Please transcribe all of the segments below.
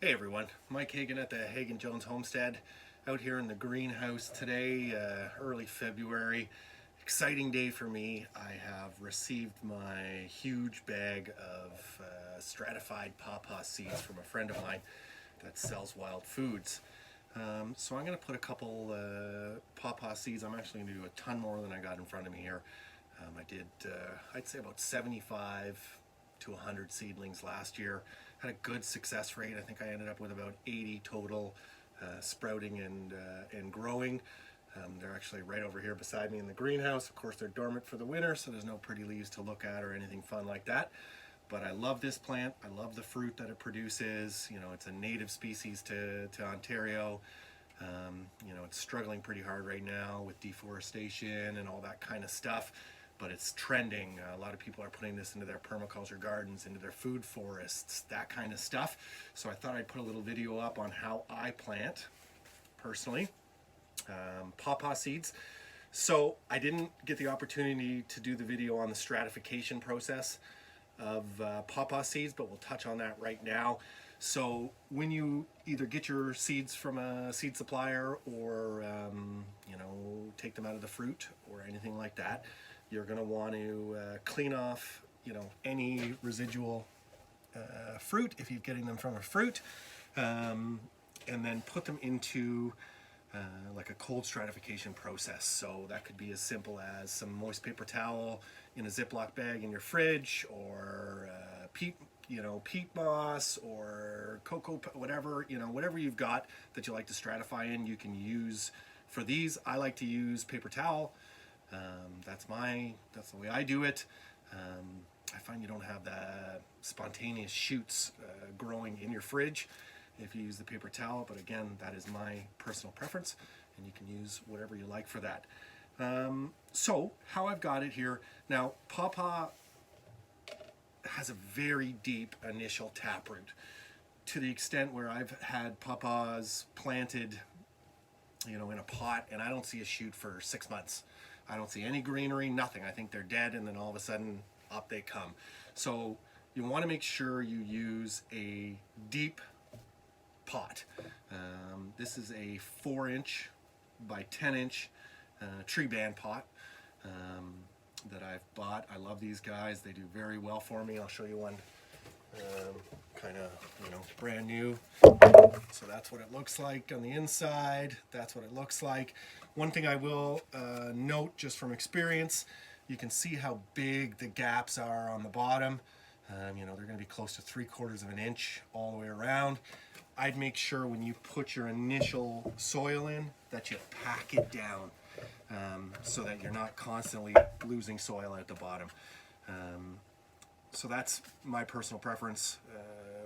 Hey everyone, Mike Hagon at the Hagon Jones Homestead, out here in the greenhouse today, early February. Exciting day for me. I have received my huge bag of stratified pawpaw seeds from a friend of mine that sells wild foods. So I'm going to put a couple pawpaw seeds. I'm actually going to do a ton more than I got in front of me here. I did, I'd say about 75 to 100 seedlings last year. Had a good success rate. I think I ended up with about 80 total sprouting and growing. They're actually right over here beside me in the greenhouse. Of course, they're dormant for the winter, so there's no pretty leaves to look at or anything fun like that. But I love this plant. I love the fruit that it produces. You know, it's a native species to Ontario. You know, it's struggling pretty hard right now with deforestation and all that kind of stuff, but it's trending. A lot of people are putting this into their permaculture gardens, into their food forests, that kind of stuff. So I thought I'd put a little video up on how I plant, personally, pawpaw seeds. So I didn't get the opportunity to do the video on the stratification process of pawpaw seeds, but we'll touch on that right now. So when you either get your seeds from a seed supplier or you know, take them out of the fruit or anything like that, you're going to want to clean off, you know, any residual fruit if you're getting them from a fruit, and then put them into like a cold stratification process. So that could be as simple as some moist paper towel in a Ziploc bag in your fridge, or peat moss or cocoa, whatever, you know, whatever you've got that you like to stratify in, you can use for these. I like to use paper towel. That's the way I do it. I find you don't have the spontaneous shoots growing in your fridge if you use the paper towel, but again, that is my personal preference, and you can use whatever you like for that. So how I've got it here now, pawpaw has a very deep initial taproot, to the extent where I've had pawpaws planted, you know, in a pot, and I don't see a shoot for 6 months. I don't see any greenery, nothing. I think they're dead, and then all of a sudden up they come. So you want to make sure you use a deep pot. This is a 4-inch by 10-inch tree band pot that I've bought. I love these guys. They do very well for me. I'll show you one kind of, you know, brand new. So that's what it looks like on the inside. That's what it looks like. One thing I will note just from experience, you can see how big the gaps are on the bottom. You know, they're going to be close to 3/4 of an inch all the way around. I'd make sure when you put your initial soil in that you pack it down, so that you're not constantly losing soil at the bottom. So that's my personal preference.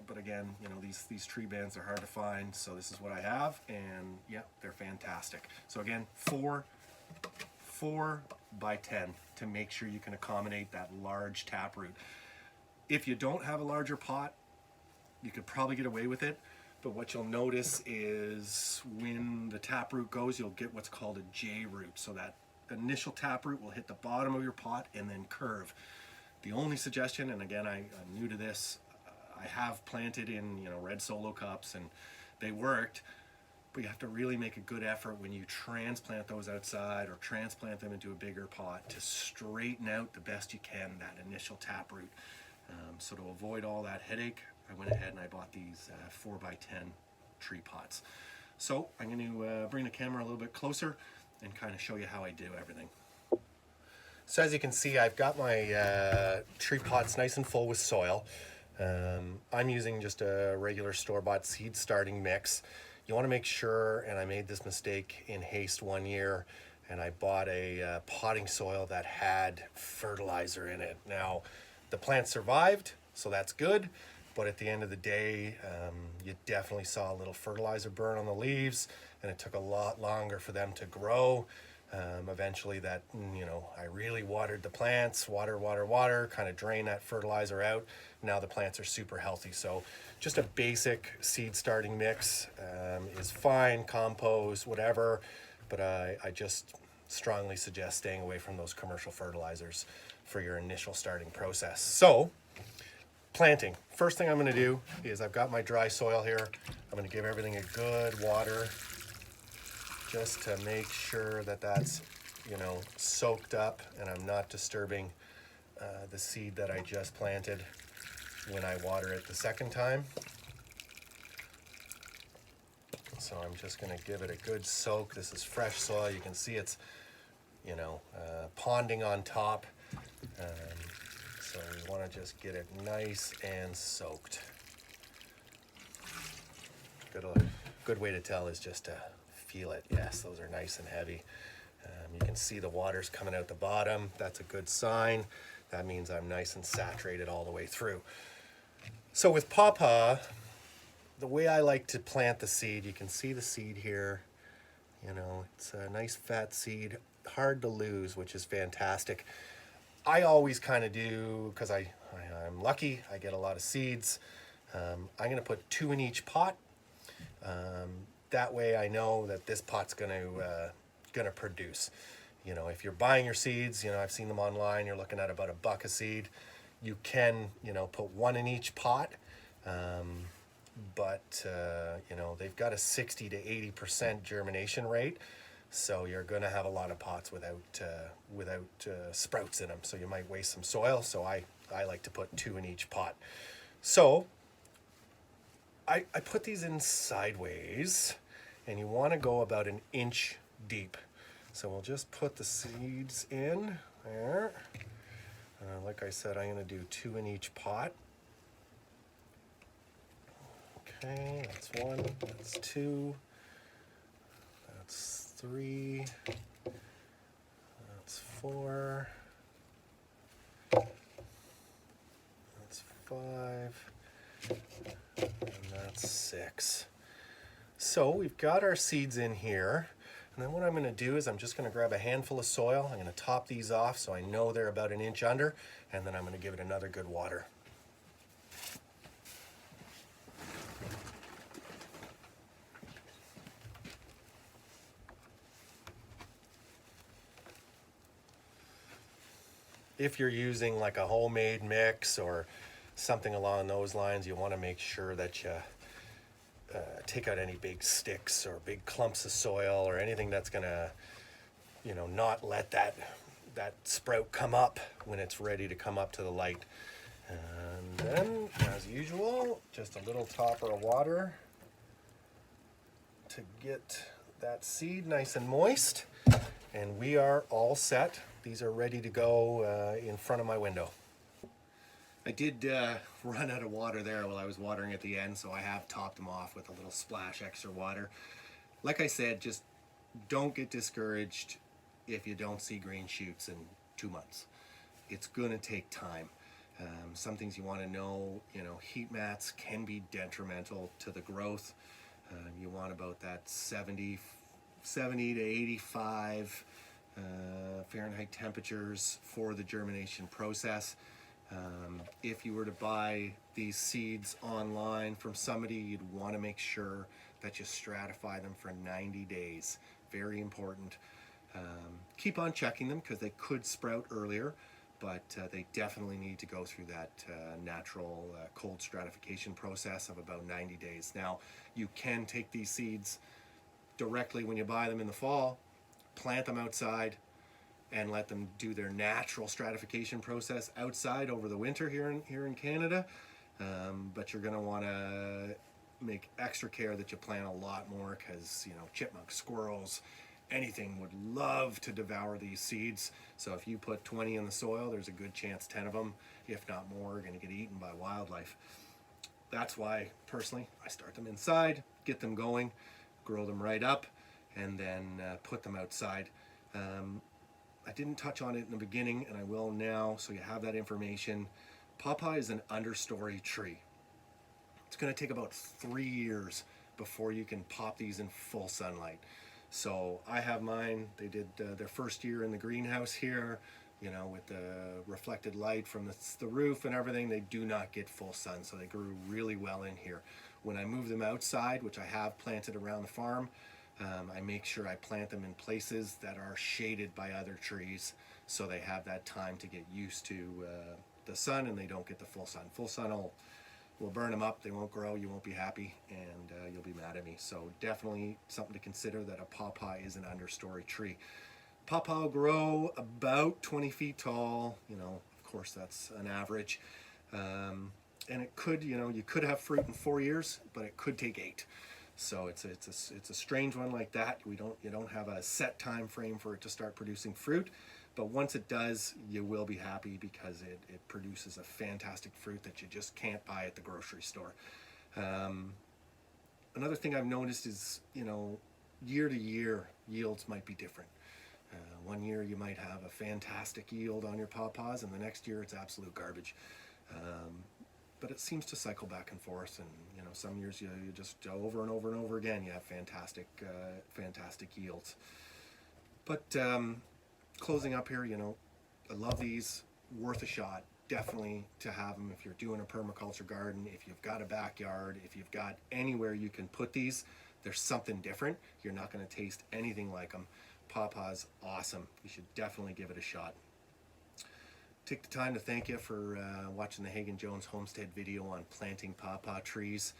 But again, you know, these tree bands are hard to find, so this is what I have, and yeah, they're fantastic. So again, 4 by 10 to make sure you can accommodate that large taproot. If you don't have a larger pot, you could probably get away with it, but what you'll notice is when the taproot goes, you'll get what's called a J root. So that initial taproot will hit the bottom of your pot and then curve. The only suggestion, and again, I'm new to this, I have planted in, you know, red solo cups and they worked, but you have to really make a good effort when you transplant those outside or transplant them into a bigger pot to straighten out the best you can that initial taproot. So to avoid all that headache, I went ahead and I bought these 4 by 10 tree pots. So I'm going to bring the camera a little bit closer and kind of show you how I do everything. So as you can see, I've got my tree pots nice and full with soil. I'm using just a regular store-bought seed starting mix. You want to make sure, and I made this mistake in haste one year, and I bought a potting soil that had fertilizer in it. Now, the plant survived, so that's good, but at the end of the day, you definitely saw a little fertilizer burn on the leaves, and it took a lot longer for them to grow. Eventually that, you know, I really watered the plants, water, kind of drain that fertilizer out. Now the plants are super healthy. So just a basic seed starting mix is fine, compost, whatever, but I just strongly suggest staying away from those commercial fertilizers for your initial starting process. So planting. First thing I'm going to do is I've got my dry soil here. I'm going to give everything a good water just to make sure that that's, you know, soaked up and I'm not disturbing the seed that I just planted when I water it the second time. So I'm just going to give it a good soak. This is fresh soil. You can see it's, you know, ponding on top. So we want to just get it nice and soaked. Good way to tell is just to feel it. Yes, those are nice and heavy. You can see the water's coming out the bottom. That's a good sign. That means I'm nice and saturated all the way through. So with Pawpaw, the way I like to plant the seed, you can see the seed here. You know, it's a nice fat seed, hard to lose, which is fantastic. I always kind of do, because I'm lucky, I get a lot of seeds. I'm going to put 2 in each pot. That way I know that this pot's going to produce. You know, if you're buying your seeds, you know, I've seen them online, you're looking at about $1 a seed. You can, you know, put 1 in each pot. But you know, they've got a 60 to 80% germination rate, so you're going to have a lot of pots without sprouts in them, so you might waste some soil. So I like to put 2 in each pot. So I put these in sideways, and you want to go about 1 inch deep. So we'll just put the seeds in there. Like I said, I'm going to do 2 in each pot. Okay, that's 1, that's 2, that's 3, that's 4, that's 5, and that's 6. So we've got our seeds in here, and then what I'm going to do is I'm just going to grab a handful of soil. I'm going to top these off so I know they're about 1 inch under, and then I'm going to give it another good water. If you're using like a homemade mix or something along those lines, you want to make sure that you take out any big sticks or big clumps of soil or anything that's going to, you know, not let that sprout come up when it's ready to come up to the light. And then, as usual, just a little topper of water to get that seed nice and moist. And we are all set. These are ready to go in front of my window. I did run out of water there while I was watering at the end, so I have topped them off with a little splash extra water. Like I said, just don't get discouraged if you don't see green shoots in 2 months. It's gonna take time. Some things you want to know, you know, heat mats can be detrimental to the growth. You want about that 70 to 85 Fahrenheit temperatures for the germination process. If you were to buy these seeds online from somebody, you'd want to make sure that you stratify them for 90 days. Very important. Keep on checking them because they could sprout earlier, but they definitely need to go through that natural cold stratification process of about 90 days. Now, you can take these seeds directly when you buy them in the fall, plant them outside, and let them do their natural stratification process outside over the winter here in Canada. But you're going to want to make extra care that you plant a lot more because, you know, chipmunks, squirrels, anything would love to devour these seeds. So if you put 20 in the soil, there's a good chance 10 of them, if not more, are going to get eaten by wildlife. That's why, personally, I start them inside, get them going, grow them right up, and then put them outside. I didn't touch on it in the beginning, and I will now, so you have that information. Pawpaw is an understory tree. It's going to take about 3 years before you can pop these in full sunlight. So I have mine. They did their first year in the greenhouse here, you know, with the reflected light from the roof and everything. They do not get full sun, so they grew really well in here. When I move them outside, which I have planted around the farm, I make sure I plant them in places that are shaded by other trees so they have that time to get used to the sun and they don't get the full sun. Full sun will burn them up. They won't grow. You won't be happy, and you'll be mad at me. So definitely something to consider, that a pawpaw is an understory tree. Pawpaw will grow about 20 feet tall. You know, of course, that's an average. And it could, you know, you could have fruit in 4 years, but it could take 8. So it's a strange one like that. You don't have a set time frame for it to start producing fruit, but once it does, you will be happy, because it produces a fantastic fruit that you just can't buy at the grocery store. Another thing I've noticed is, you know, year to year yields might be different. One year you might have a fantastic yield on your pawpaws, and the next year it's absolute garbage. But it seems to cycle back and forth, and you know, some years you just over and over and over again you have fantastic yields. But closing up here, you know, I love these, worth a shot. Definitely to have them if you're doing a permaculture garden, if you've got a backyard, if you've got anywhere you can put these. There's something different. You're not going to taste anything like them. Pawpaw's awesome. You should definitely give it a shot. Take the time to thank you for watching the Hagon Jones Homestead video on planting pawpaw trees.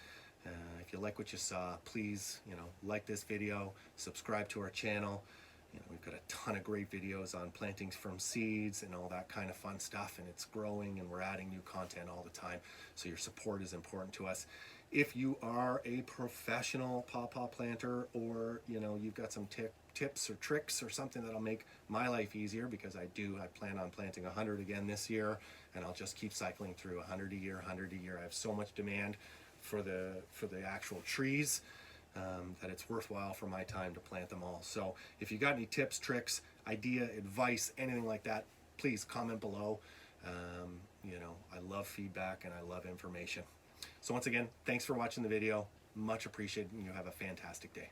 If you like what you saw, please, you know, like this video, subscribe to our channel. You know, we've got a ton of great videos on plantings from seeds and all that kind of fun stuff, and it's growing, and we're adding new content all the time. So your support is important to us. If you are a professional pawpaw planter, or you know, you've got some tips or tricks or something that'll make my life easier, because I plan on planting 100 again this year, and I'll just keep cycling through 100 a year, 100 a year. I have so much demand for the actual trees that it's worthwhile for my time to plant them all. So if you got any tips, tricks, idea, advice, anything like that, please comment below. You know, I love feedback and I love information. So once again, thanks for watching the video. Much appreciated, and you have a fantastic day.